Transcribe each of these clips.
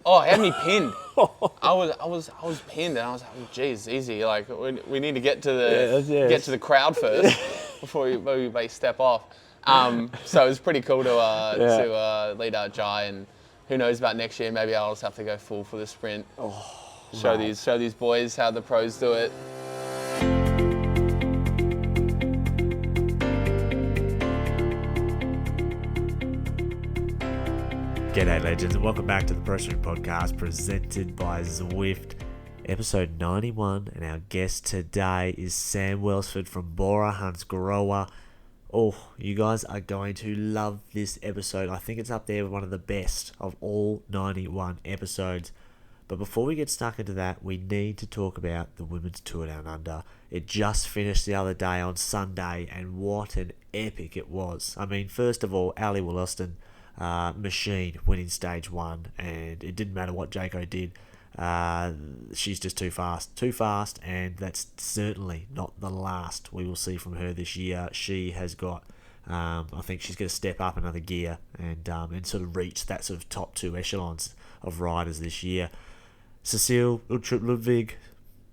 Oh, he had me pinned. I was pinned, and I was like, oh, geez, easy. Like we need to get to the crowd first before we step off. So it was pretty cool to lead our Jai, and who knows about next year? Maybe I'll just have to go full for the sprint. Show these boys how the pros do it. G'day legends, and welcome back to the ProCycling Podcast presented by Zwift, episode 91, and our guest today is Sam Welsford from Bora Hansgrohe. Oh, you guys are going to love this episode. I think it's up there with one of the best of all 91 episodes. But before we get stuck into that, we need to talk about the Women's Tour Down Under. It just finished the other day on Sunday, and what an epic it was. I mean, first of all, Ali Wollaston, machine winning stage one, and it didn't matter what Jaco did. She's just too fast, and that's certainly not the last we will see from her this year. She has got, I think she's going to step up another gear and sort of reach that sort of top two echelons of riders this year. Cecile Ludwig,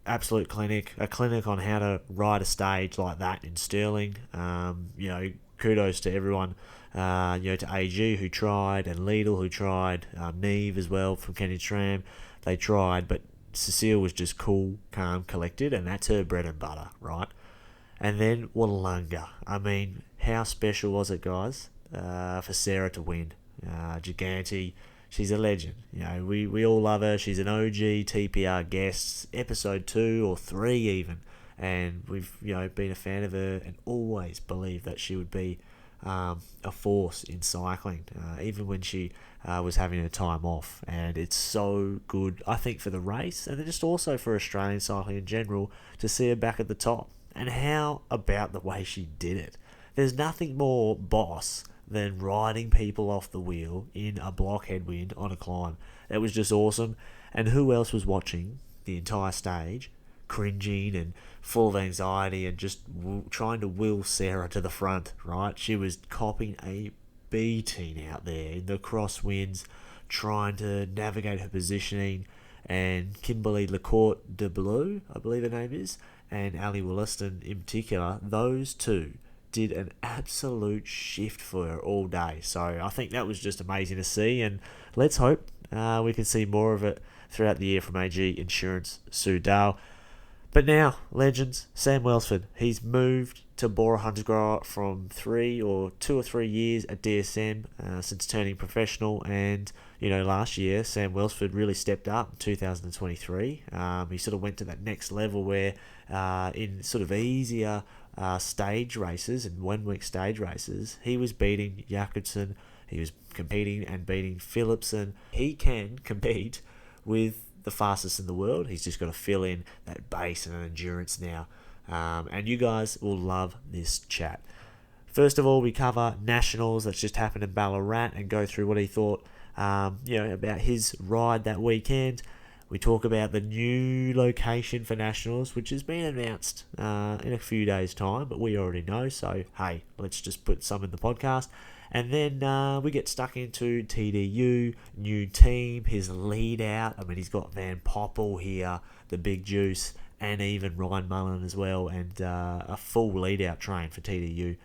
absolute clinic, a clinic on how to ride a stage like that in Stirling. Kudos to everyone, to AG who tried, and Lidl who tried, Neve as well from Kenny Tram. They tried, but Cecile was just cool, calm, collected, and that's her bread and butter, right? And then Wollonga. I mean, how special was it, guys, for Sarah to win? Gigante, she's a legend. We all love her. She's an OG TPR guest, episode 2 or 3 even. And we've been a fan of her and always believed that she would be a force in cycling, even when she was having her time off. And it's so good, I think, for the race, and then just also for Australian cycling in general, to see her back at the top. And how about the way she did it? There's nothing more boss than riding people off the wheel in a block headwind on a climb. That was just awesome. And who else was watching the entire stage, cringing and full of anxiety and just trying to will Sarah to the front, right? She was copping a beating out there in the crosswinds, trying to navigate her positioning, and Kimberly Lecourt de Bleu, I believe her name is, and Ali Wollaston in particular, those two did an absolute shift for her all day. So I think that was just amazing to see, and let's hope we can see more of it throughout the year from AG Insurance Sue Dale. But now, legends, Sam Welsford, he's moved to Bora Hansgrohe from 2 or 3 years at DSM since turning professional. And, last year, Sam Welsford really stepped up in 2023. He sort of went to that next level where in sort of easier stage races and 1 week stage races, he was beating Jakobsen, he was competing and beating Philipsen. He can compete with the fastest in the world. He's just got to fill in that base and endurance now. And you guys will love this chat. First of all, we cover Nationals that's just happened in Ballarat and go through what he thought, about his ride that weekend. We talk about the new location for Nationals, which has been announced in a few days' time, but we already know. So, hey, let's just put some in the podcast. And then we get stuck into TDU, new team, his lead out. I mean, he's got Van Poppel here, the big juice, and even Ryan Mullen as well, and a full lead out train for TDU.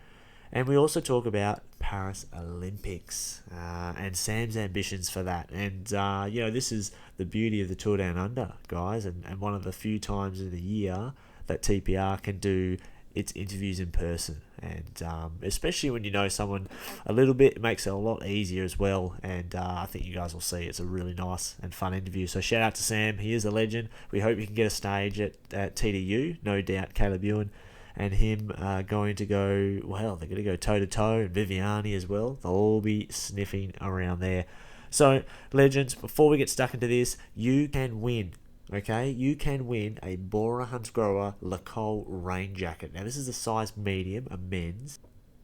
And we also talk about Paris Olympics and Sam's ambitions for that. And, this is the beauty of the Tour Down Under, guys, and one of the few times of the year that TPR can do its interviews in person. And especially when you know someone a little bit, it makes it a lot easier as well. And I think you guys will see it's a really nice and fun interview. So shout out to Sam. He is a legend. We hope he can get a stage at TDU. No doubt Caleb Ewan and him going to go, well, they're going to go toe-to-toe, and Viviani as well. They'll all be sniffing around there. So, legends, before we get stuck into this, you can win. Okay, you can win a Bora Hansgrohe Le Col rain jacket. Now, this is a size medium, a men's.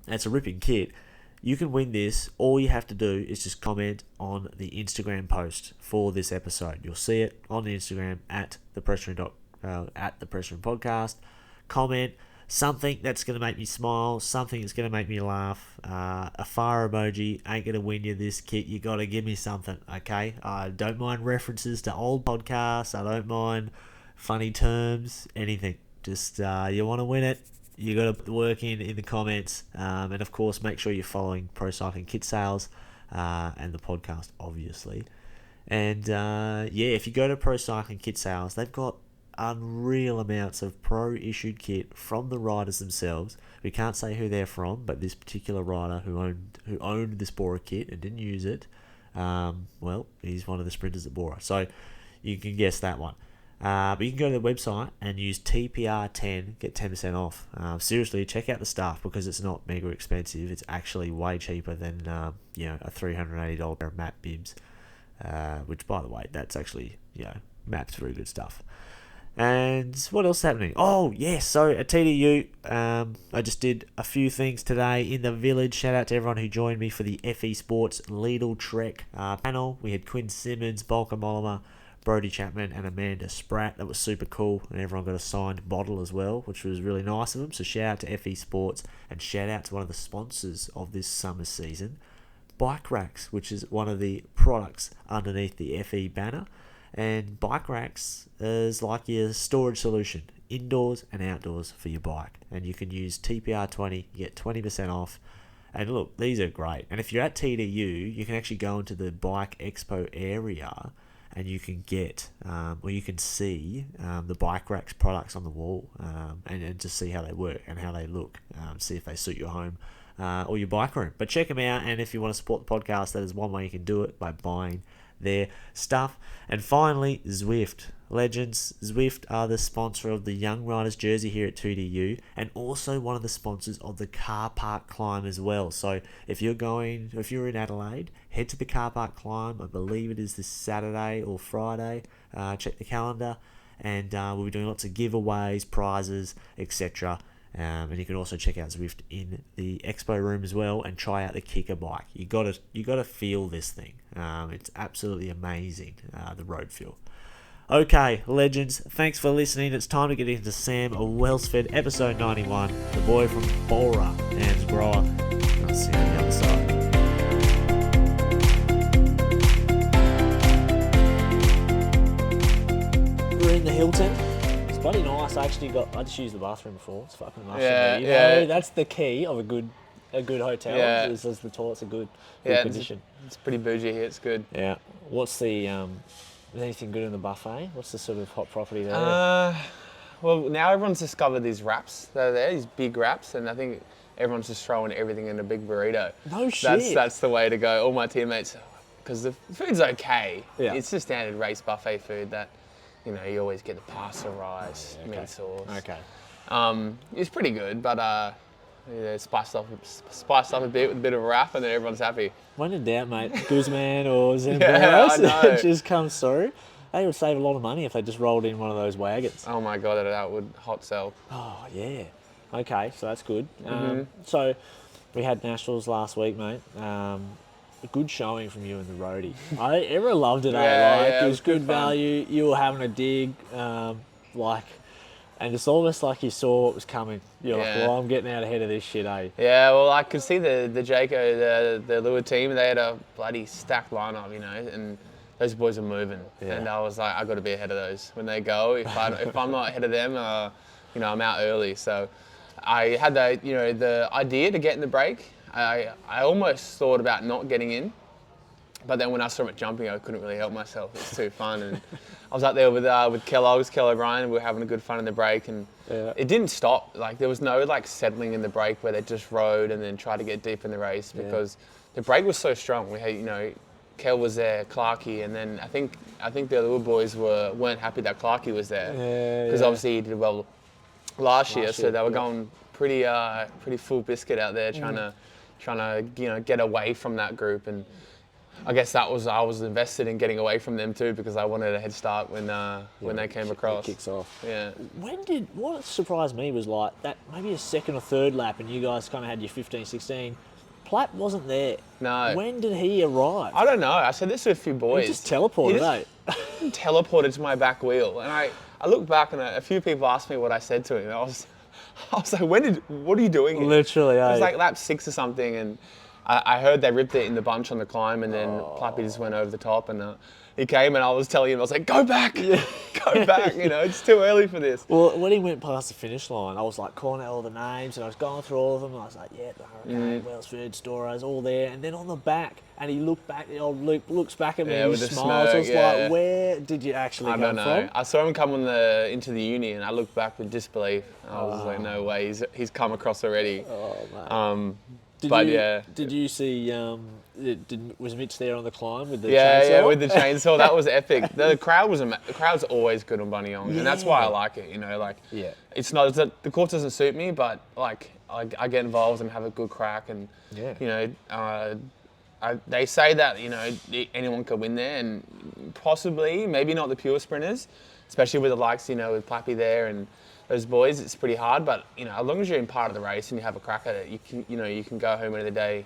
It's a ripping kit. You can win this. All you have to do is just comment on the Instagram post for this episode. You'll see it on the Instagram at the ProCycling Podcast. Comment, something that's going to make me smile, something that's going to make me laugh. A fire emoji ain't going to win you this kit. You got to give me something, okay? I don't mind references to old podcasts. I don't mind funny terms, anything. Just you want to win it, you got to put the work in the comments. And of course, make sure you're following ProCycling Kit Sales and the podcast, obviously. And if you go to ProCycling Kit Sales, they've got unreal amounts of pro-issued kit from the riders themselves. We can't say who they're from, but this particular rider who owned this Bora kit and didn't use it, he's one of the sprinters at Bora. So you can guess that one. But you can go to the website and use TPR10, get 10% off. Seriously, check out the stuff because it's not mega expensive. It's actually way cheaper than a $380 pair of map bibs. Which, by the way, that's actually, map's very good stuff. And what else is happening? Oh, yes, so at TDU, I just did a few things today in the village. Shout out to everyone who joined me for the FE Sports Lidl Trek panel. We had Quinn Simmons, Bolka Mollema, Brody Chapman, and Amanda Spratt. That was super cool, and everyone got a signed bottle as well, which was really nice of them. So shout out to FE Sports, and shout out to one of the sponsors of this summer season, BIKE RAKZ, which is one of the products underneath the FE banner. And BIKE RAKZ is like your storage solution, indoors and outdoors for your bike. And you can use TPR20, you get 20% off. And look, these are great. And if you're at TDU, you can actually go into the Bike Expo area and you can get, you can see the BIKE RAKZ products on the wall and just see how they work and how they look, see if they suit your home or your bike room. But check them out, and if you want to support the podcast, that is one way you can do it, by buying their stuff. And finally, Zwift. Legends, Zwift are the sponsor of the Young Riders jersey here at 2DU, and also one of the sponsors of the car park climb as well. So if you're in Adelaide, head to the car park climb. I believe it is this Saturday or Friday. Check the calendar, and we'll be doing lots of giveaways, prizes, etc. And you can also check out Zwift in the expo room as well, and try out the kicker bike. You gotta feel this thing. It's absolutely amazing, the road feel. Okay, legends, thanks for listening. It's time to get into Sam Welsford, episode 91, the boy from Bora Hansgrohe. I'll see you on the other side. We're in the Hilton. It's bloody nice. I just used the bathroom before. It's fucking nice. Yeah, that's the key of a good hotel. Yeah. Is the toilets are good condition. It's pretty bougie here. It's good. Yeah. What's the is anything good in the buffet? What's the sort of hot property there? Well, now everyone's discovered these wraps that are there, these big wraps, and I think everyone's just throwing everything in a big burrito. No shit. That's the way to go. All my teammates, because the food's okay. Yeah. It's just standard race buffet food that, you always get the pasta, rice, meat sauce. Okay. It's pretty good, but spiced up a bit with a bit of wrap, and then everyone's happy. When in doubt, mate, Guzman or Zambros, just comes through. They would save a lot of money if they just rolled in one of those wagons. Oh my God, that would hot sell. Oh yeah. Okay, so that's good. So we had nationals last week, mate. A good showing from you and the roadie. Everyone loved it. It was good value. You were having a dig, and it's almost like you saw what was coming. You're like, well, I'm getting out ahead of this shit, eh? Yeah, well, I could see the Jayco, the Lure team, they had a bloody stacked lineup, and those boys are moving. Yeah. And I was like, I got to be ahead of those when they go. If I'm not ahead of them, I'm out early. So I had the idea to get in the break. I almost thought about not getting in. But then when I saw him jumping, I couldn't really help myself. It was too fun, and I was out there with Kell O'Brien. We were having a good fun in the break, and it didn't stop. Like there was no settling in the break where they just rode and then tried to get deep in the race because the break was so strong. We had Kell was there, Clarkey, and then I think the other boys weren't happy that Clarkey was there because obviously he did well last year, so they were going pretty full biscuit out there trying to get away from that group. And I guess I was invested in getting away from them too because I wanted a head start when they came across. It kicks off. Yeah. What surprised me was that maybe a second or third lap and you guys kind of had your 15, 16. Platt wasn't there. No. When did he arrive? I don't know. I said this to a few boys. He just teleported, He teleported to my back wheel, and I looked back and a few people asked me what I said to him. I I was like, what are you doing here? Literally, It was like lap 6 or something, and I heard they ripped it in the bunch on the climb, and then Plappy just went over the top, and he came, and I was telling him, I was like, go back, go back, it's too early for this. Well, when he went past the finish line, I was like calling out all the names, and I was going through all of them, and I was like, yeah, the Hurricane, Welsford, Storos, all there, and then on the back, and he looked back, the old Luke looks back at me, and he smiles. I was like, where did you actually come from? I don't know. I saw him come into the uni, and I looked back with disbelief. I was like, no way, he's come across already. Oh, man. Did you see? Was Mitch there on the climb with the chainsaw? Yeah, with the chainsaw. That was epic. The crowd's always good on Buninyong, and that's why I like it. It's not the course doesn't suit me, but like I get involved and have a good crack, and they say that anyone could win there, and possibly maybe not the pure sprinters, especially with the likes with Plappy there and those boys. It's pretty hard, but as long as you're in part of the race and you have a crack at it, you can go home at the end of the day,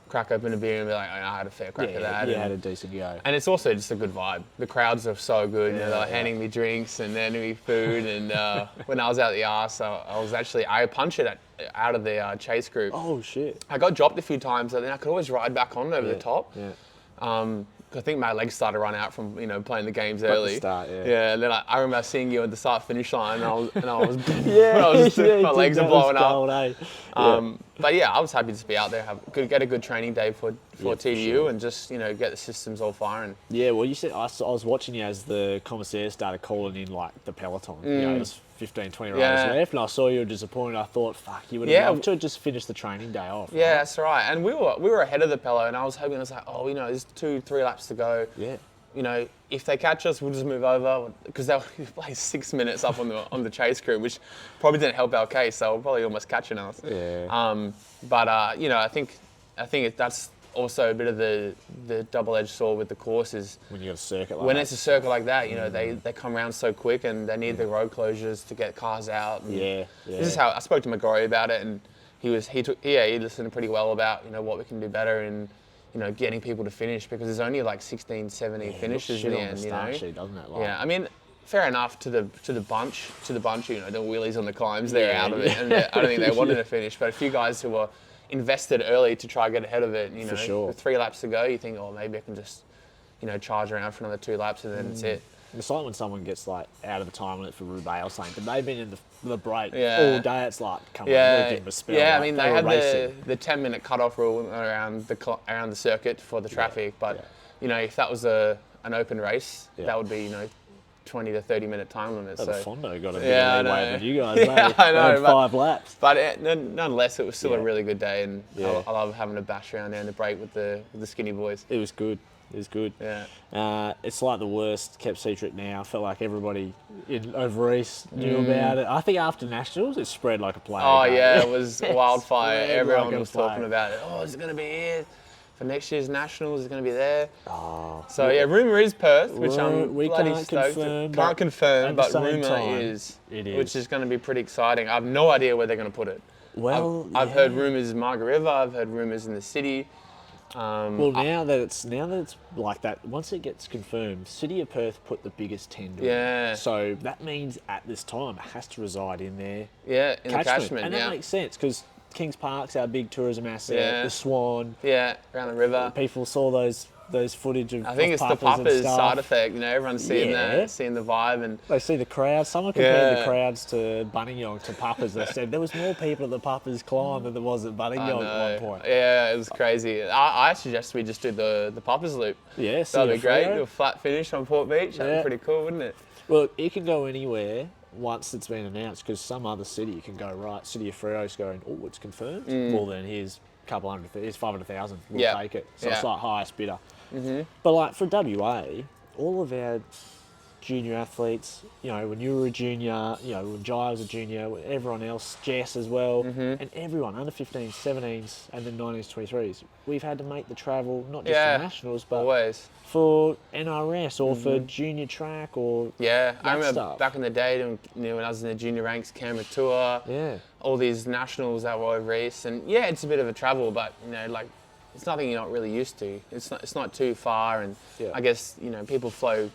crack open a beer and be like, I had a fair crack at that. Yeah, had a decent go. And it's also just a good vibe. The crowds are so good. They're handing me drinks and handing me food. And when I was out the arse, I punched it out of the chase group. Oh shit! I got dropped a few times, but then I could always ride back on over the top. Yeah. I think my legs started to run out from playing the games early. And then I remember seeing you at the start-finish line, and I was my legs are blowing up. But yeah, I was happy to be out there, get a good training day for TDU, and just get the systems all firing. Yeah, well, you said I was watching you as the commissaire started calling in like the peloton. There's 15, 20 riders left, and I saw you were disappointed. I thought, fuck, you would have loved to just finish the training day off. Yeah, right? That's right. And we were ahead of the peloton, and I was hoping, there's 2-3 laps to go. Yeah. If they catch us, we'll just move over, because they were like 6 minutes up on the chase group, which probably didn't help our case. They were probably almost catching us. Yeah. I think that's also a bit of the double-edged sword with the course is when you got a circuit it's a circuit like that, they come around so quick, and they need the road closures to get cars out. And this is how I spoke to McGrory about it, and he listened pretty well about what we can do better in getting people to finish, because there's only like 16, 17 finishes in the end. Sheet, doesn't it? Yeah, I mean, fair enough to the bunch, the wheelies on the climbs, they're out of it, and I don't think they wanted to finish. But a few guys who were invested early to try and get ahead of it, For sure. With 3 laps to go, you think, maybe I can just charge around for another 2 laps, and then it's it. It's like when someone gets like out of the time limit for Roubaix or something, but they've been in the break all day. It's like, come on, we'll give them a spell. Yeah, I mean, they had the 10-minute cutoff rule around the circuit for the traffic, but if that was an open race, that would be 20 to 30-minute time limit. So the Fondo got a bit of leeway with you guys. I know. 5 laps. But nonetheless, it was still a really good day, and I love having a bash around there in the break with the skinny boys. It was good. It was good. Yeah. It's like the worst kept secret now. I felt like everybody over East knew about it. I think after Nationals, it spread like a plague. Oh, yeah, it was wildfire. Everyone was talking about it. Oh, is it going to be here for next year's Nationals? Is it going to be there? Oh. So, rumour is Perth, which I'm we bloody can't stoked. confirm, But rumour is, which is going to be pretty exciting. I have no idea where they're going to put it. Well, I've heard rumours in Margaret River. I've heard rumours in the city. Now that it's like that, once it gets confirmed, City of Perth put the biggest tender in. So that means at this time it has to reside in there. Yeah, in the catchment. And that makes sense, because Kings Park's our big tourism asset, the Swan. Yeah, around the river. People saw those footage of I think it's the Puppers side effect. Everyone's seeing that, seeing the vibe, and they see the crowds. Someone compared the crowds to Buninyong to Puppers. They said there was more people at the Puppers climb than there was at Buninyong at one point. Yeah, it was crazy. I suggest we just do the Puppers loop. Yeah, that'd be great. Do a flat finish on Port Beach. That'd be pretty cool, wouldn't it? Well, it can go anywhere once it's been announced, because some other city can go, right, City of Freo's going, oh, it's confirmed. Well, then here's a couple hundred, here's 500,000. We'll take it. So it's like highest bidder. But like for WA, all of our junior athletes, when you were a junior, when Jai was a junior, everyone else, Jess as well, and everyone, under 15s, 17s, and then 19s, 23s, we've had to make the travel, not just for nationals, but always for NRS or for junior track or I remember back in the day, when I was in the junior ranks, Canberra Tour, all these nationals that were over East, and it's a bit of a travel, but it's nothing you're not really used to. It's not too far, and I guess people flow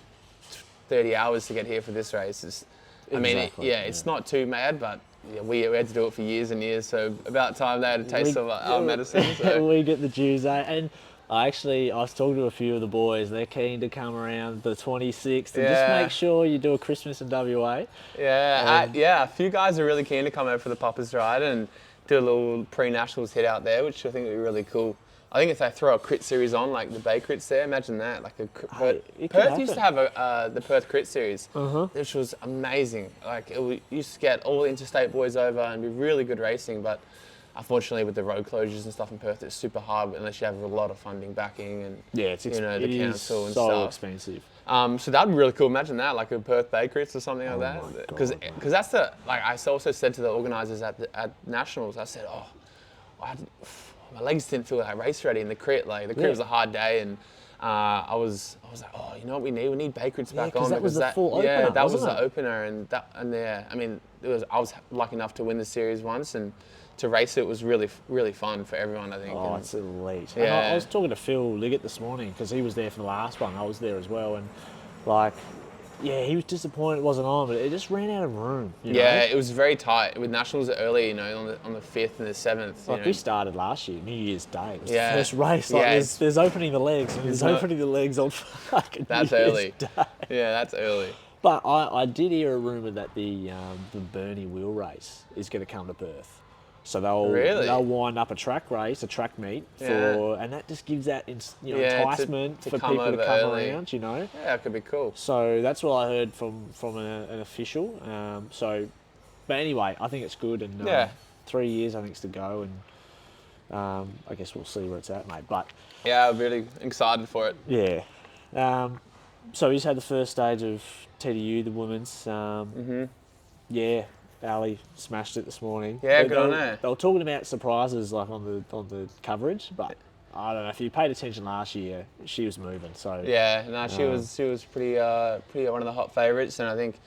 30 hours to get here for this race. It's not too mad, but we had to do it for years and years. So about time they had a taste of our medicine. So. We get the dues, and I was talking to a few of the boys. They're keen to come around the 26th and just make sure you do a Christmas in WA. A few guys are really keen to come out for the Papa's Ride and do a little pre-nationals hit out there, which I think would be really cool. I think if they throw a crit series on, like the BIKE RAKZ there, imagine that. Like Perth used to have the Perth crit series, which was amazing. Like used to get all the interstate boys over and be really good racing, but unfortunately with the road closures and stuff in Perth, it's super hard unless you have a lot of funding backing and the council and so stuff. Expensive. So that'd be really cool. Imagine that, like a Perth BIKE RAKZ or something like that. Because that's I also said to the organisers at Nationals, I said, my legs didn't feel like race ready in the crit. Like the crit was a hard day, and I was like, you know what we need? We need BIKE RAKZ back on. That was the full opener. That was the opener, I mean, I was lucky enough to win the series once, and to race it was really, really fun for everyone, I think. Oh, it's elite. Yeah. And I was talking to Phil Liggett this morning because he was there for the last one. I was there as well, and he was disappointed it wasn't on, but it just ran out of room. You know? It was very tight with nationals early. On the 5th and the 7th. We started last year, New Year's Day. It was the first race. There's opening the legs, and there's opening the legs on fucking That's New early. Year's Day. Yeah, that's early. But I did hear a rumour that the Burnie wheel race is going to come to Perth. So they'll wind up a track race, a track meet and that just gives that enticement for people to come around. Yeah, it could be cool. So that's what I heard from an official. But anyway, I think it's good, and 3 years I think is to go, and I guess we'll see where it's at, mate. But I'm really excited for it. Yeah. So he's had the first stage of TDU, the women's. Ali smashed it this morning. Yeah, good on her. They were talking about surprises like on the coverage, but I don't know if you paid attention last year, she was moving. So she was pretty one of the hot favourites, and I think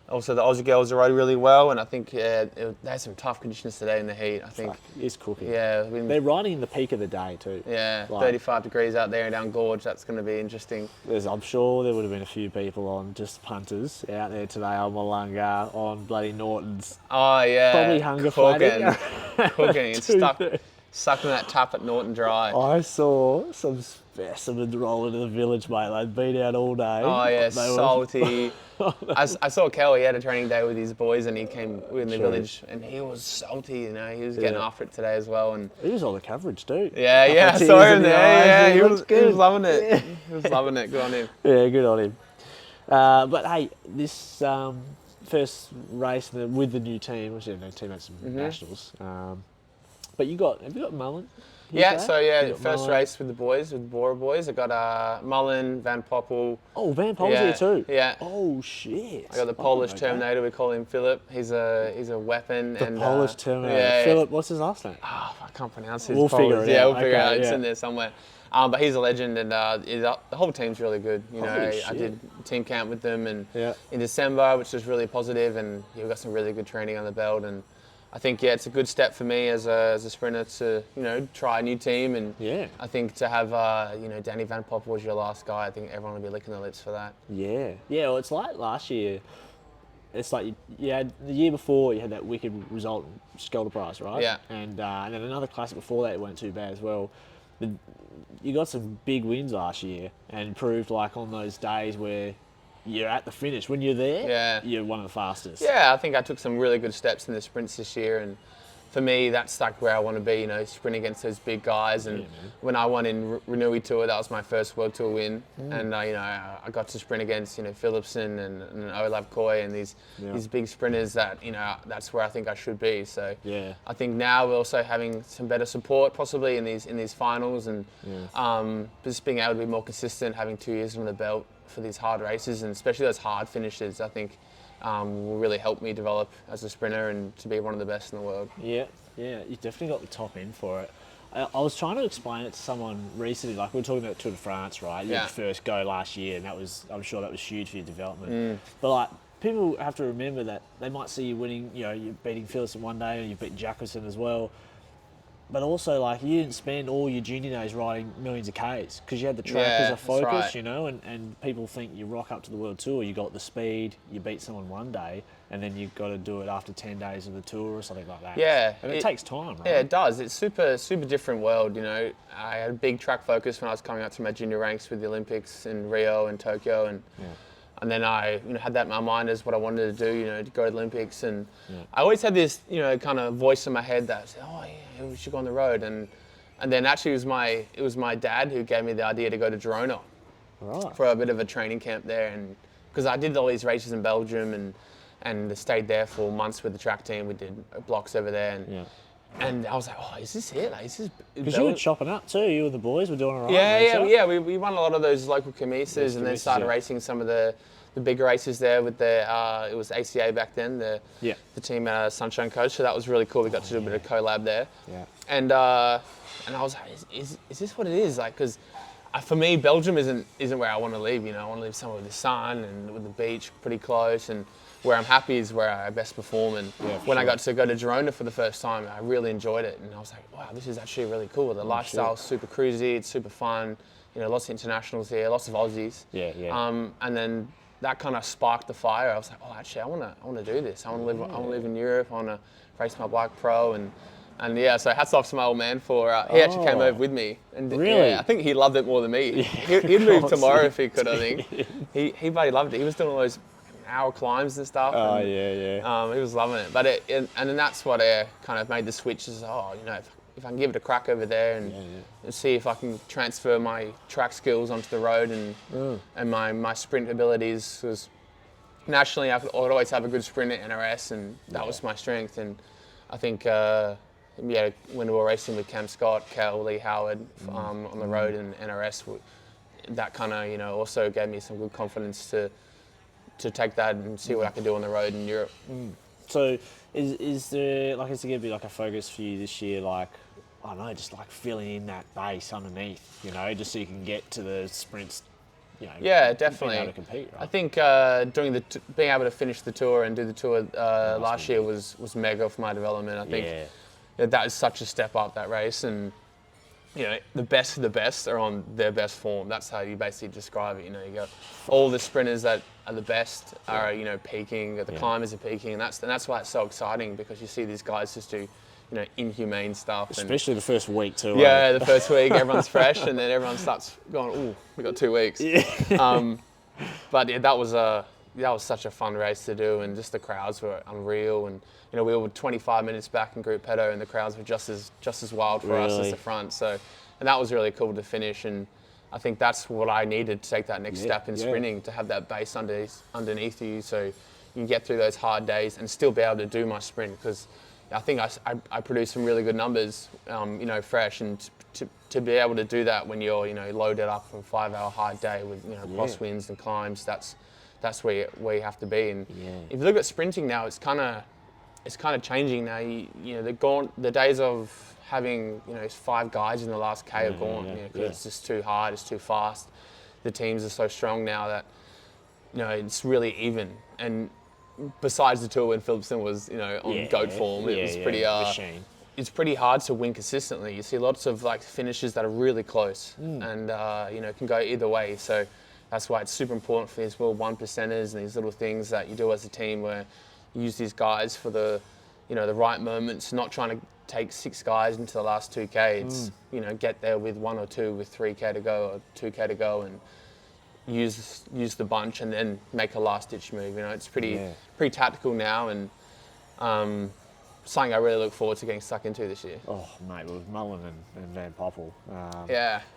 also the Aussie girls rode really well, and I think they had some tough conditions today in the heat. I think it's cooking. Yeah, they're riding in the peak of the day too. Yeah, 35 degrees out there and down gorge. That's going to be interesting. I'm sure there would have been a few people on just punters out there today on Malunga, on bloody Norton's. Oh yeah, probably hunger cooking and sucking that tap at Norton Dry. I saw some specimens roll into the village, mate. They'd been out all day. Oh yeah, salty. I saw Kel, he had a training day with his boys, and he came in the village, and he was salty, he was getting after it today as well. And he was on the coverage too. I saw him there. Yeah, he was loving it. Yeah. He was loving it. Good on him. Yeah, good on him. But hey, this first race with the new team, which no team at some nationals. But have you got Mullen? First race with the boys, with the Bora boys. I got Mullen, Van Poppel. Oh, Van Poppel's here too? Yeah. Oh, shit. I got the Polish Terminator, we call him Philip. He's a weapon. The Polish Terminator. Yeah, Philip, what's his last name? I can't pronounce his We'll figure it out. Yeah, we'll figure it out. It's in there somewhere. But he's a legend, and the whole team's really good. I did team camp with them in December, which was really positive, and we got some really good training on the belt, and I think it's a good step for me as a sprinter to try a new team, and I think to have Danny Van Poppel was your last guy. I think everyone will be licking their lips for that. Yeah. Well, it's like last year. It's like you had the year before you had that wicked result in Skelter Prize, right? Yeah. And then another classic before that weren't too bad as well. You got some big wins last year and proved like on those days where you're at the finish. When you're there, you're one of the fastest. Yeah, I think I took some really good steps in the sprints this year, and for me, that's like where I want to be, sprint against those big guys. And when I won in Renui Tour, that was my first World Tour win. And, I got to sprint against, Philipsen and Olav Koy and these big sprinters that, that's where I think I should be. So I think now we're also having some better support possibly in these finals, and just being able to be more consistent, having 2 years on the belt for these hard races, and especially those hard finishes, I think will really help me develop as a sprinter and to be one of the best in the world. Yeah, you definitely got the top end for it. I was trying to explain it to someone recently, like we were talking about Tour de France, right? Your first go last year, and I'm sure that was huge for your development. But like, people have to remember that they might see you winning, you're beating Philipsen one day and you've beaten Jacobsen as well. but also, like, you didn't spend all your junior days riding millions of Ks because you had the track as a focus, right. you know, and people think you rock up to the World Tour, you got the speed, you beat someone one day, and then you've got to do it after 10 days of the tour or something like that. Yeah. And it takes time, right? Yeah, it does. It's super different world, you know. I had a big track focus when I was coming up to my junior ranks with the Olympics in Rio and Tokyo, and then I, you know, had that in my mind as what I wanted to do, you know, to go to the Olympics. And I always had this, you know, kind of voice in my head that said, oh yeah, we should go on the road. And then actually it was my dad who gave me the idea to go to Girona for a bit of a training camp there. And because I did all these races in Belgium and stayed there for months with the track team. We did blocks over there. And I was like, oh, is this it? Like, is this? Because you were chopping up too. You and the boys were doing all right. Yeah. We won a lot of those local Camisas, and then started racing some of the bigger races there with the it was ACA back then, the team Sunshine Coast. So that was really cool. We got to do a bit of collab there. Yeah. And I was like, is this what it is? Like, because for me, Belgium isn't where I want to live. You know, I want to live somewhere with the sun and with the beach pretty close, and where I'm happy is where I best perform. And when I got to go to Girona for the first time, I really enjoyed it. And I was like, wow, this is actually really cool. The lifestyle's super cruisy, it's super fun. You know, lots of internationals here, lots of Aussies. And then that kind of sparked the fire. I was like, oh, actually, I want to do this. I want to live in Europe. I want to race my bike pro. And yeah, so hats off to my old man for, he actually came over with me. And really? Yeah, I think he loved it more than me. He'd move tomorrow if he could, I think. He bloody loved it. He was doing all those hour climbs and stuff. He was loving it. But and then that's what kind of made the switch. Is, oh, you know, if I can give it a crack over there and see if I can transfer my track skills onto the road and my sprint abilities, because nationally I would always have a good sprint at NRS, and that was my strength. And I think when we were racing with Cam Scott, Cal, Lee Howard on the road in NRS, that kind of, you know, also gave me some good confidence to take that and see what I could do on the road in Europe. So is there, like, is there going to be like a focus for you this year, like, I don't know, just like filling in that base underneath, you know, just so you can get to the sprints, you know, yeah, definitely. Being able to compete, right? I think being able to finish the tour and do the tour last year was mega for my development. I think that is such a step up, that race. And you know, the best of the best are on their best form. That's how you basically describe it. You know, you got all the sprinters that are the best are, you know, peaking. The climbers are peaking, and that's why it's so exciting, because you see these guys just do, you know, inhumane stuff. Especially the first week too. Yeah, the first week everyone's fresh, and then everyone starts going, "Ooh, we got 2 weeks." But yeah, that was such a fun race to do, and just the crowds were unreal. And you know, we were 25 minutes back in Group Pedo, and the crowds were just as wild for us as the front. So, and that was really cool to finish. And I think that's what I needed to take that next step in sprinting, to have that base underneath you, so you can get through those hard days and still be able to do my sprint. Because I think I produced some really good numbers, you know, fresh, and to be able to do that when you're, you know, loaded up for a 5-hour hard day with, you know, crosswinds and climbs, that's where you have to be. And if you look at sprinting now, it's kind of changing now. You know, the days of having, you know, 5 guys in the last K are gone. You know, 'cause it's just too hard, it's too fast. The teams are so strong now that, you know, it's really even. And besides the tour when Philipson was, you know, on goat form, it was pretty it's pretty hard to win consistently. You see lots of like finishes that are really close and you know, can go either way. So that's why it's super important for these World 1%ers and these little things that you do as a team, where you use these guys for the, you know, the right moments, not trying to take 6 guys into the last 2K. It's, you know, get there with 1 or 2 with 3K to go or 2K to go, and use the bunch and then make a last ditch move. You know, it's pretty tactical now, and something I really look forward to getting stuck into this year. Oh, mate, with Mullen and Van Poppel.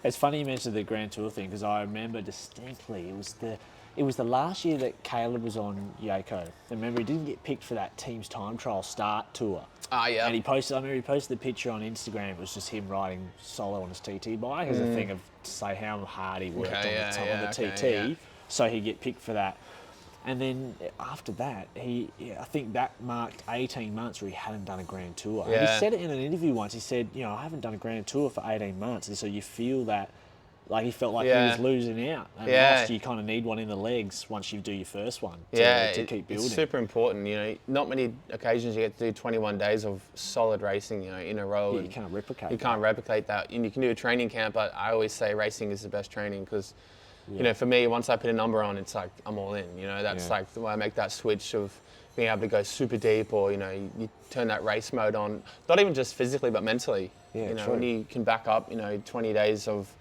It's funny you mentioned the Grand Tour thing, because I remember distinctly it was the last year that Caleb was on Yako. Remember, he didn't get picked for that team's time trial start tour. Ah, yeah. And I remember he posted the picture on Instagram. It was just him riding solo on his TT bike as a thing of to say how hard he worked on the TT, so he'd get picked for that. And then after that, I think that marked 18 months where he hadn't done a Grand Tour. Yeah. He said it in an interview once. He said, you know, I haven't done a Grand Tour for 18 months. And so you feel that Like he felt like he was losing out. And lost, you kind of need one in the legs once you do your first one to keep building. It's super important. You know, not many occasions you get to do 21 days of solid racing, you know, in a row. Yeah, you can't replicate. You can't replicate that. And you can do a training camp, but I always say racing is the best training because, you know, for me, once I put a number on, it's like I'm all in. You know, that's like the way I make that switch of being able to go super deep, or you know, you turn that race mode on. Not even just physically, but mentally. Yeah, you know, when you can back up, you know, 20 days of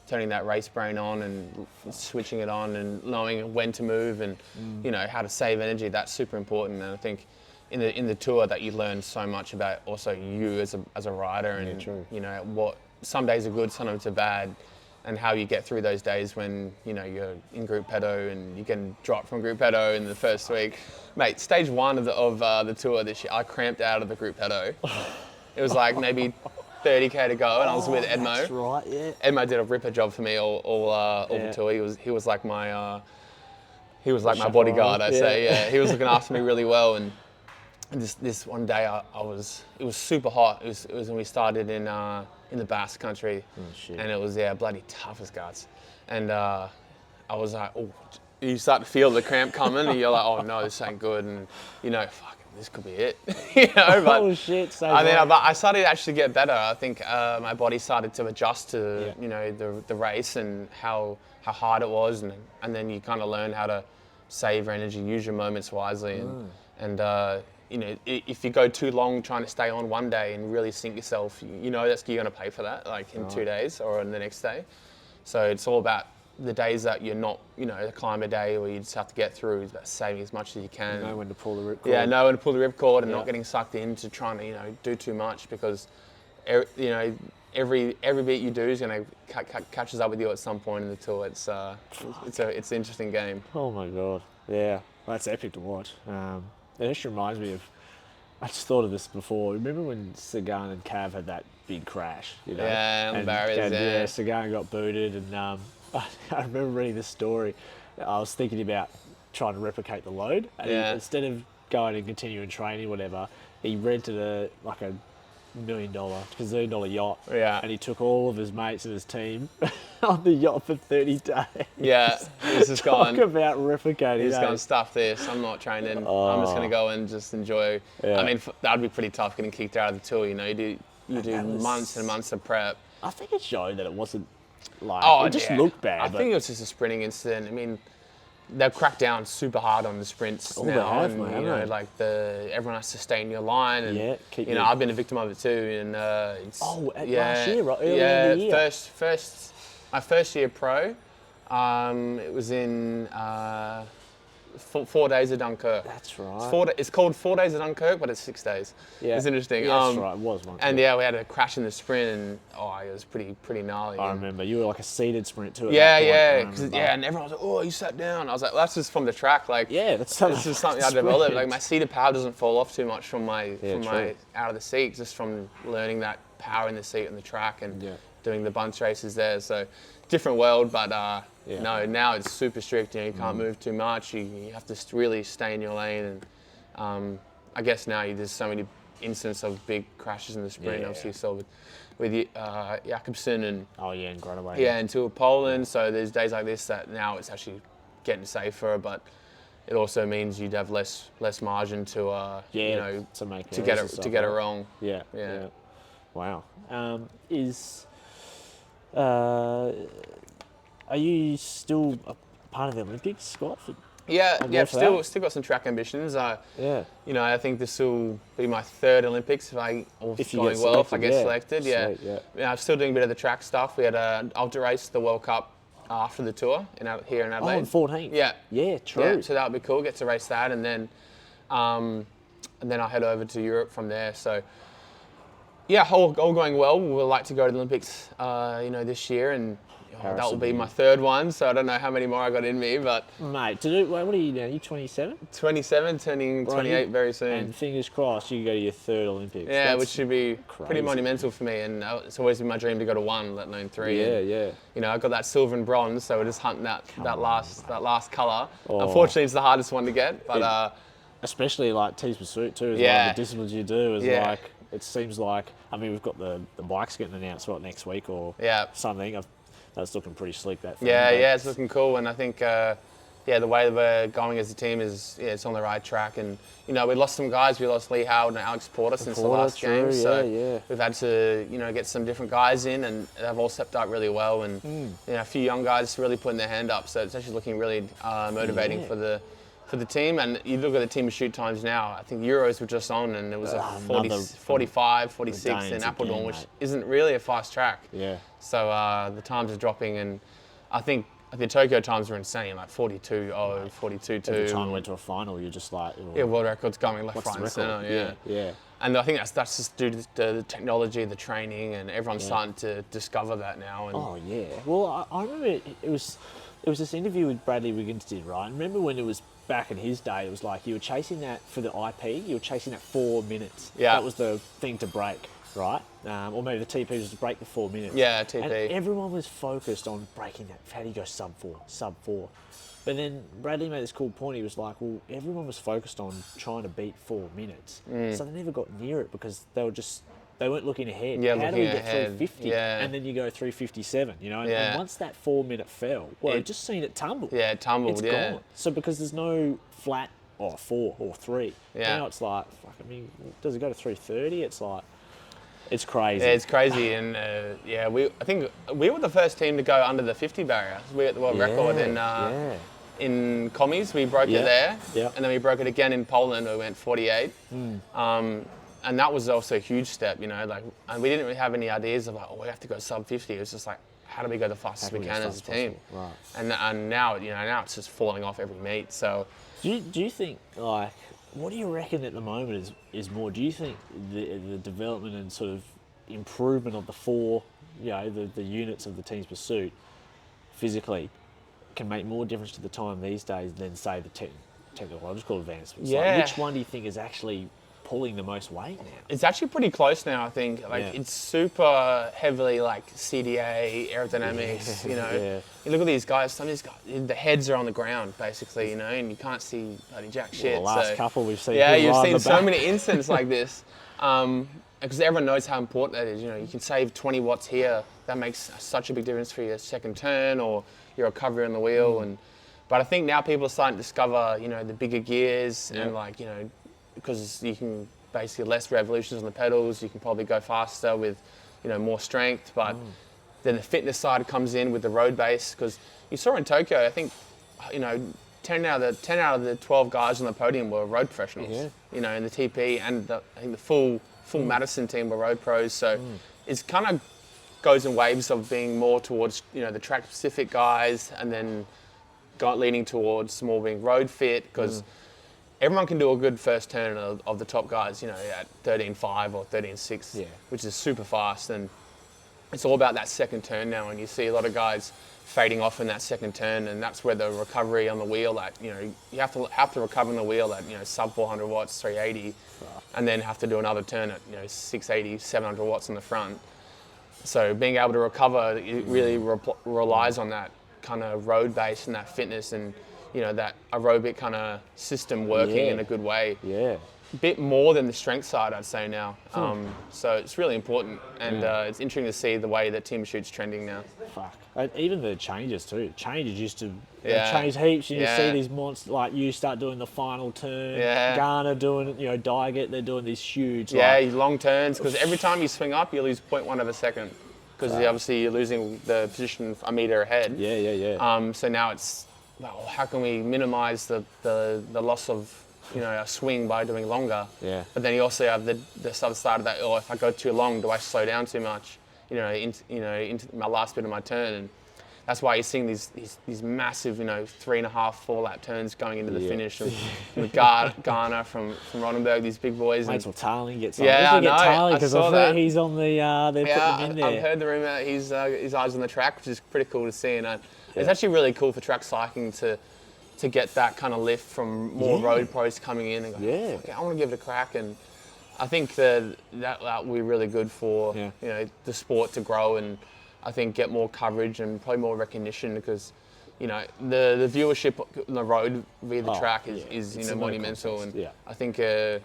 turning that race brain on and switching it on and knowing when to move and you know how to save energy. That's super important. And I think in the tour that you learn so much about also you as a rider and you know what some days are good, sometimes are bad, and how you get through those days when you know you're in group pedo and you can drop from group pedo in the first week. Mate, stage 1 of the tour this year, I cramped out of the group pedo. It was like maybe 30k to go, and I was with Edmo. That's right, yeah. Edmo did a ripper job for me all the tour. He was like my my bodyguard. I say, yeah. He was looking after me really well. And this one day, it was super hot. It was when we started in the Basque Country, and it was bloody tough as guts. And I was like, oh, you start to feel the cramp coming, and you're like, oh no, this ain't good, and you know, fuck. This could be it, you know. But oh shit! So I started to actually get better. I think my body started to adjust to you know the race and how hard it was, and then you kind of learn how to save your energy, use your moments wisely, and you know, if you go too long trying to stay on one day and really sink yourself, you know you're going to pay for that, like in 2 days or in the next day. So it's all about the days that you're not, you know, a climber day where you just have to get through, about saving as much as you can. You know when to pull the ripcord. Yeah, know when to pull the ripcord and not getting sucked into trying to, you know, do too much because, you know, every bit you do is going to catches up with you at some point in the tour. It's an interesting game. Oh my god, yeah, that's epic to watch. It just reminds me of. I just thought of this before. Remember when Sagan and Cav had that big crash? You know? Yeah, on barriers. Yeah, Sagan got booted, and I remember reading this story. I was thinking about trying to replicate the load. And instead of going and continuing training, whatever, he rented a $1 million, gazillion-dollar yacht. Yeah. And he took all of his mates and his team on the yacht for 30 days. Yeah. He's just Talk about replicating. He's going, stuff this. I'm not training. I'm just going to go and just enjoy. Yeah. I mean, that would be pretty tough getting kicked out of the tour. You know, you do months and months of prep. I think it showed that it wasn't like, it just looked bad. I think it was just a sprinting incident. I mean, they've cracked down super hard on the sprints now, and you know, like everyone has to stay in your line, and you know, I've been a victim of it too. And it's last year, right? Early in the year. My first year pro, it was in 4 days of Dunkirk. That's right. It's called 4 days of Dunkirk, but it's 6 days. Yeah. It's interesting. Yeah, that's right. It was one. And we had a crash in the sprint, and it was pretty gnarly. I remember you were like a seated sprint too. And everyone was like, "Oh, you sat down." I was like, well, "That's just from the track." Like, that's just something I developed. Like my seated power doesn't fall off too much from my out of the seat, just from learning that power in the seat on the track and doing the bunch races there. So different world, but no, now it's super strict. You know, you can't move too much. You have to really stay in your lane. And I guess now there's so many instances of big crashes in the sprint. Obviously, you saw with Jakobsen and and Groteway. And Tour of Poland. So there's days like this that now it's actually getting safer, but it also means you'd have less margin to you know to get it wrong. Yeah. Wow. Are you still a part of the Olympics, Scott? Still got some track ambitions. You know, I think this will be my 3rd Olympics if I get selected. I'm still doing a bit of the track stuff. We had I'll race the World Cup after the tour here in Adelaide. Oh, 14. Yeah, true. Yeah, so that would be cool. Get to race that, and then I'll head over to Europe from there. So. Yeah, all going well. We'll like to go to the Olympics, you know, this year, and that will be my 3rd one. So I don't know how many more I got in me, but mate, what are you now? You 27? 27, turning 28 very soon. And fingers crossed, you can go to your 3rd Olympics. Yeah, which should be pretty monumental for me. And it's always been my dream to go to 1, let alone 3. Yeah. You know, I got that silver and bronze, so we're just hunting that last colour. Unfortunately, it's the hardest one to get, but especially like team pursuit too. The disciplines you do is like. It seems like, I mean, we've got the bikes getting announced, next week or something. that's looking pretty slick. That thing. Yeah, it's looking cool, and I think the way that we're going as a team is it's on the right track. And we lost some guys. We lost Lee Howard and Alex Porter since the last game, so we've had to get some different guys in, and they've all stepped up really well. And a few young guys really putting their hand up, so it's actually looking really motivating for the team. And you look at the team shoot times now. I think Euros were just on, and it was 45, 46 in Appledorn, which isn't really a fast track. Yeah. So the times are dropping, and I think the Tokyo times were insane, like 42.0, 42.2. Every time we went to a final, you're just like... world records going left, right and centre, yeah. And I think that's just due to the technology, the training, and everyone's starting to discover that now. And Well, I remember it was this interview with Bradley Wiggins did, right? And remember when it was back in his day, it was like you were chasing that for the IP, you were chasing that 4 minutes. Yeah. That was the thing to break, right? Or maybe the TP was to break the 4 minutes. Yeah, TP. And everyone was focused on breaking that. How do you go sub 4? But then Bradley made this cool point. He was like, well, everyone was focused on trying to beat 4 minutes. So they never got near it because they weren't looking ahead. Yeah, how do we get ahead. 350? Yeah. And then you go 357, And once that 4 minute fell, it just seen it tumble. Yeah, it tumbled, It's gone. So because there's no flat, 4 or 3. Yeah. Now it's like, does it go to 330? It's like, it's crazy. Yeah, it's crazy, and I think we were the first team to go under the 50 barrier. We got the world record in commies. We broke it there, and then we broke it again in Poland. We went 48, and that was also a huge step. And we didn't really have any ideas of we have to go sub 50. It was just like, how do we go the fastest we can as a team? Right. And now now it's just falling off every meet. So do you think what do you reckon at the moment is more? Do you think the development and sort of improvement of the 4, the units of the team's pursuit physically can make more difference to the time these days than, say, the technological advancements? Yeah. Which one do you think is actually pulling the most weight now? It's actually pretty close now, I think. It's super heavily CDA, aerodynamics, You look at these guys, some of these guys, the heads are on the ground, basically, and you can't see bloody jack shit. The last couple we've seen. Yeah, you've seen so many incidents like this. Because everyone knows how important that is. You can save 20 watts here. That makes such a big difference for your second turn or your recovery on the wheel. But I think now people are starting to discover, the bigger gears and because you can basically less revolutions on the pedals, you can probably go faster with, more strength. But then the fitness side comes in with the road base, because you saw in Tokyo, I think, 10 out of the 12 guys on the podium were road professionals. In the TP, and I think the full Madison team were road pros. So it's kind of goes in waves of being more towards the track specific guys, and then leaning towards more being road fit, because everyone can do a good first turn of the top guys, at 13.5 or 13.6, which is super fast. And it's all about that second turn now, and you see a lot of guys fading off in that second turn, and that's where the recovery on the wheel you have to recover on the wheel at sub 400 watts, 380, and then have to do another turn at 680, 700 watts on the front. So being able to recover, it really relies on that kind of road base and that fitness and that aerobic kind of system working in a good way. Yeah. A bit more than the strength side, I'd say now. So it's really important, and it's interesting to see the way that Team Shoot's trending now. Fuck. Even the changes too. Changes used to change heaps. You see these monsters, like you start doing the final turn. Yeah. Garner doing, Diget, they're doing these huge. Long turns, because every time you swing up, you lose 0.1 of a second, because obviously you're losing the position a meter ahead. So now it's, how can we minimise the loss of a swing by doing longer? Yeah. But then you also have the other side of that. If I go too long, do I slow down too much? Into my last bit of my turn, and that's why you're seeing these massive, 3.5, 4 lap turns going into the finish. And with Garner from Rottenberg, these big boys. Wait till Tarling gets on. Yeah, I know. I saw that. He's on the. They're putting him in there. I've heard the rumor that his eyes on the track, which is pretty cool to see. And it's actually really cool for track cycling to get that kind of lift from more road pros coming in and go, okay, I want to give it a crack. And I think that will be really good for the sport to grow, and I think get more coverage and probably more recognition, because the viewership on the road via the track is monumental, and I think it'll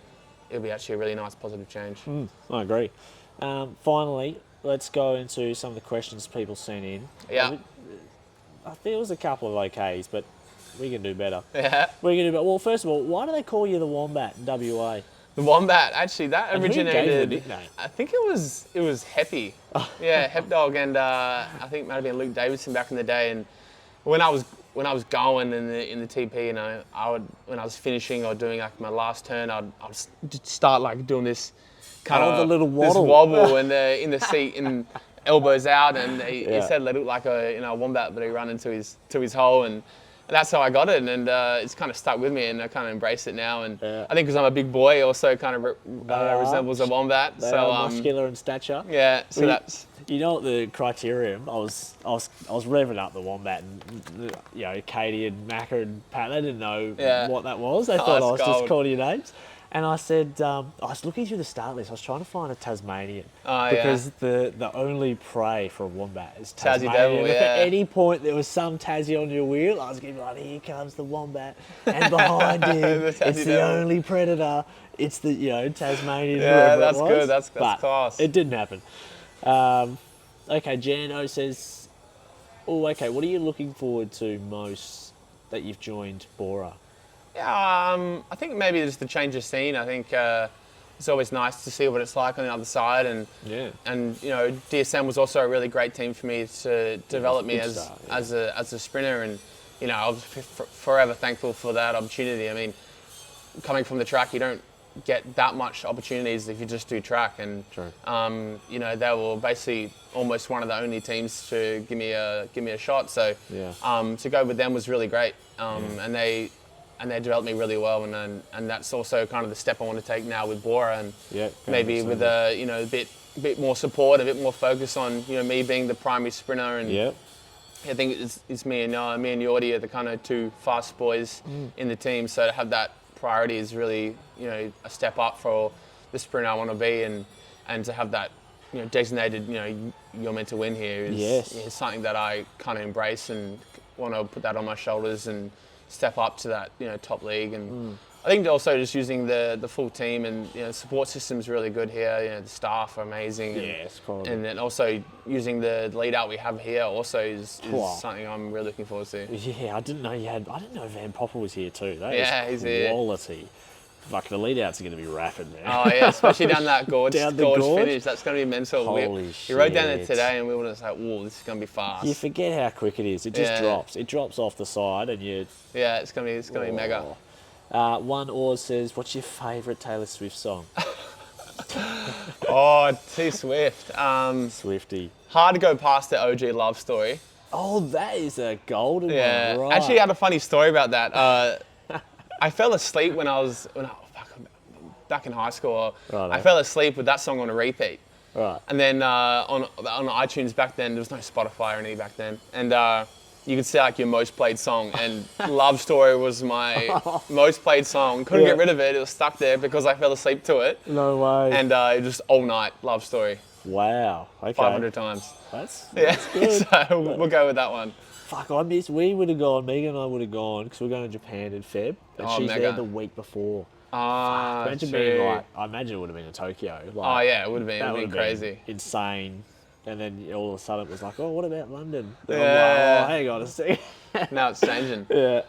be actually a really nice positive change. I agree. Finally, let's go into some of the questions people sent in. Yeah. I think it was a couple of OKs, but we can do better. Yeah. We can do better. Well, first of all, why do they call you the Wombat in WA? The Wombat, actually, that And originated. who gave the nickname? I think it was Heppy. Yeah, Hep Dog, and I think it might have been Luke Davidson back in the day. And when I was going in the TP, you know, when I was finishing or doing like my last turn, I'd start like doing this kind of the little this waddle. wobble in the seat and elbows out, and he said let it look like a wombat, but he ran into his hole, and that's how I got it, and it's kind of stuck with me, and I kind of embrace it now. And I think because I'm a big boy, also kind of resembles a wombat. They so are muscular in stature. Yeah, so that's. You know what the criterion? I was revving up the Wombat, and you know, Katie and Macca and Pat, they didn't know what that was. They thought I was just calling you names. And I said, I was looking through the start list. I was trying to find a Tasmanian because the only prey for a wombat is Tasmanian. Devil, If at any point there was some Tassie on your wheel, I was going to be like, here comes the wombat, and behind him, it's the only predator. It's the Tasmanian. Yeah, that's it was. good. That's but class. It didn't happen. Okay, Jano says, what are you looking forward to most that you've joined Bora? Yeah, I think maybe just the change of scene. I think it's always nice to see what it's like on the other side, and DSM was also a really great team for me to develop me as a sprinter, and I was forever thankful for that opportunity. I mean, coming from the track, you don't get that much opportunities if you just do track, and they were basically almost one of the only teams to give me a shot. So to go with them was really great, and they developed me really well, and that's also kind of the step I want to take now with Bora, and maybe with a bit more support, a bit more focus on me being the primary sprinter, and I think it's me and Yordi are the kind of two fast boys in the team, so to have that priority is really a step up for the sprinter I want to be, and to have that designated you're meant to win here is something that I kind of embrace and want to put that on my shoulders and step up to that top league. And I think also just using the full team, and support system's really good here. The staff are amazing. And then also using the lead out we have here also is something I'm really looking forward to. Yeah, I didn't know Van Popper was here too. That is he's quality. Fuck, the lead outs are going to be rapid, man. Oh yeah, especially down that gorge, gorge gorge finish. That's going to be mental. Holy shit. We rode down there today, and we were just like, whoa, this is going to be fast. You forget how quick it is. It just drops. It drops off the side, and you. Yeah, it's going to be mega. One Oz says, "What's your favourite Taylor Swift song?" T Swift. Swifty. Hard to go past the OG Love Story. Oh, that is a golden one, right? Actually, I had a funny story about that. I fell asleep when I was back in high school. I fell asleep with that song on a repeat. Right. And then on iTunes back then, there was no Spotify or anything back then, and you could see like your most played song, and Love Story was my most played song. Couldn't get rid of it. It was stuck there because I fell asleep to it. No way. And just all night, Love Story. Wow. Okay. 500 times. That's good. So we'll go with that one. Fuck, I missed. We would have gone. Megan and I would have gone because we're going to Japan in Feb, and she's there the week before. Imagine being like. I imagine it would have been in Tokyo. Like, it would have been. It would have been crazy. Insane. And then all of a sudden it was like, oh, what about London? Yeah. I'm like, oh, hang on a second. Now it's changing. Yeah.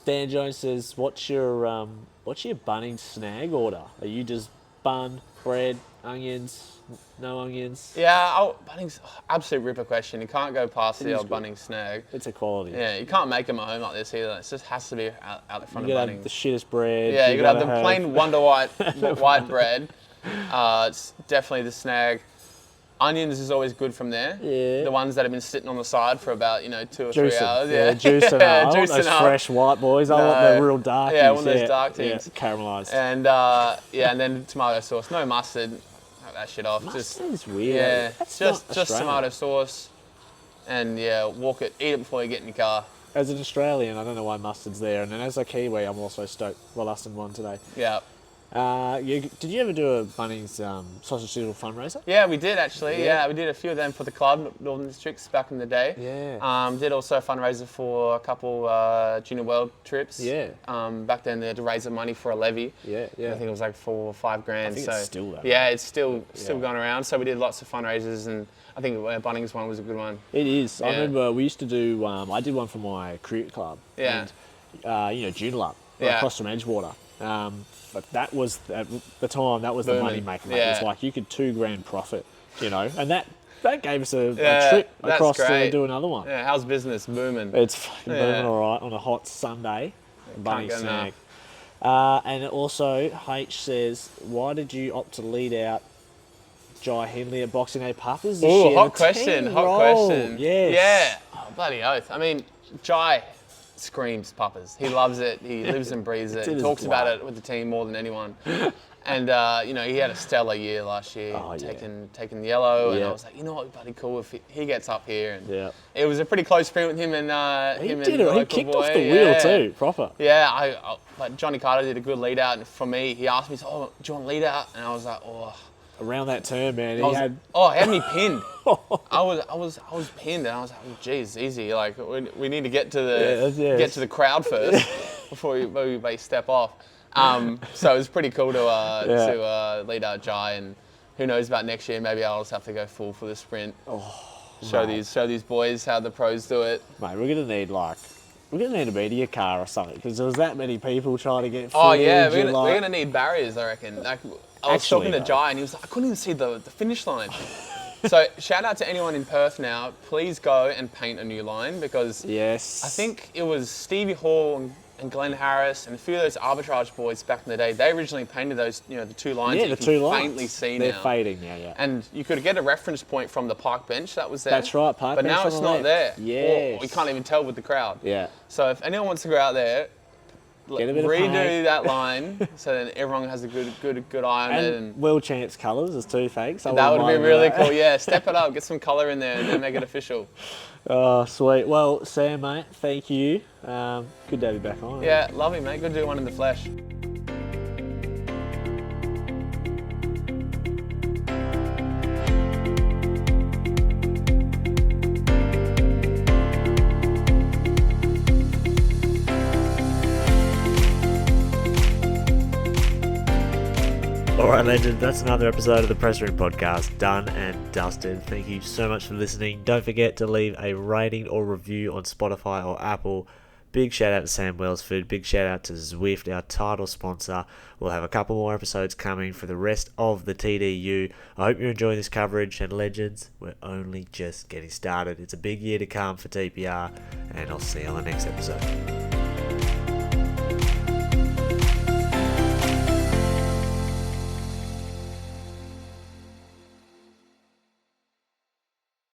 Dan Jones says, what's your Bunnings snag order? Are you just bun, bread, onions, no onions? Yeah, Bunnings, absolute ripper question. You can't go past the old Bunnings snag. It's a quality. Yeah, you can't make them at home like this either. It just has to be out the front of Bunnings. You gotta have the shittest bread. Yeah, you gotta have the plain Wonder white bread. It's definitely the snag. Onions is always good from there. Yeah. The ones that have been sitting on the side for about 2 or 3 hours. Yeah, juicing up. I want those fresh white boys. I want the real darkies. Yeah, I want those dark things. Yeah, caramelised. And and then tomato sauce. No mustard. Cut that shit off. Mustard is weird. Yeah, That's just tomato sauce. And eat it before you get in your car. As an Australian, I don't know why mustard's there, and then as a Kiwi, I'm also stoked. Well, us in one today. Yeah. Did you ever do a Bunnings sausage sizzle fundraiser? Yeah, we did actually. Yeah, we did a few of them for the club, Northern Districts, back in the day. Yeah. Did also a fundraiser for a couple junior world trips. Yeah. Back then they had to raise the money for a levy. Yeah. I think it was like 4 or 5 grand. I think it's still that. Yeah, it's still going around. So we did lots of fundraisers, and I think Bunnings one was a good one. It is. Yeah. I remember we used to do. I did one for my cricket club. Yeah. And, Joondalup, across from Edgewater. But that was at the time. That was the money maker. Mate. It was like you could $2 grand profit. And that gave us a trip across to do another one. Yeah, how's business? Booming. It's fucking booming all right on a hot Sunday. Bunny snack. And also, H says, why did you opt to lead out Jai Hindley at Boxing Day Puppers this year? Hot question. Yes. Yeah. Oh, bloody oath. I mean, Jai screams puppers. He loves it. He lives and breathes it. He talks about it with the team more than anyone. And, he had a stellar year last year, taking the yellow. And I was like, what would be bloody cool if he gets up here. And it was a pretty close sprint with him and he kicked off the wheel too, proper. Yeah, like Johnny Carter did a good lead out. And for me, he asked me, do you want to lead out? And I was like, around that turn, man, he had me pinned. I was pinned, and I was like, geez, easy. Like we need to get to the crowd first before we step off. So it was pretty cool to lead out Jai, and who knows about next year? Maybe I'll just have to go full for the sprint. Show these boys how the pros do it. Mate, we're gonna need a media car or something because there was that many people trying to get. We're gonna need barriers, I reckon. Like, I was talking to Jai, and he was like, I couldn't even see the finish line. So shout out to anyone in Perth now. Please go and paint a new line because I think it was Stevie Hall and Glenn Harris and a few of those arbitrage boys back in the day. They originally painted those, the 2 lines. Yeah, the 2 lines. Faintly see They're now. fading now, yeah. And you could get a reference point from the park bench that was there. That's right, park bench. But now it's not there. Yes. Or we can't even tell with the crowd. Yeah. So if anyone wants to go out there, redo that line so then everyone has a good eye on it. And World Champs colours as 2 fakes. That would be really cool. Yeah, step it up, get some colour in there, and then make it official. Oh, sweet. Well, Sam, mate, thank you. Good to have you back on. Yeah, lovely, mate. Good to do one in the flesh. All right, legend, that's another episode of the Press Room Podcast done and dusted. Thank you so much for listening. Don't forget to leave a rating or review on Spotify or Apple. Big shout out to Sam Welsford. Big shout out to Zwift, our title sponsor. We'll have a couple more episodes coming for the rest of the TDU. I hope you're enjoying this coverage, and legends, we're only just getting started. It's a big year to come for TPR, and I'll see you on the next episode.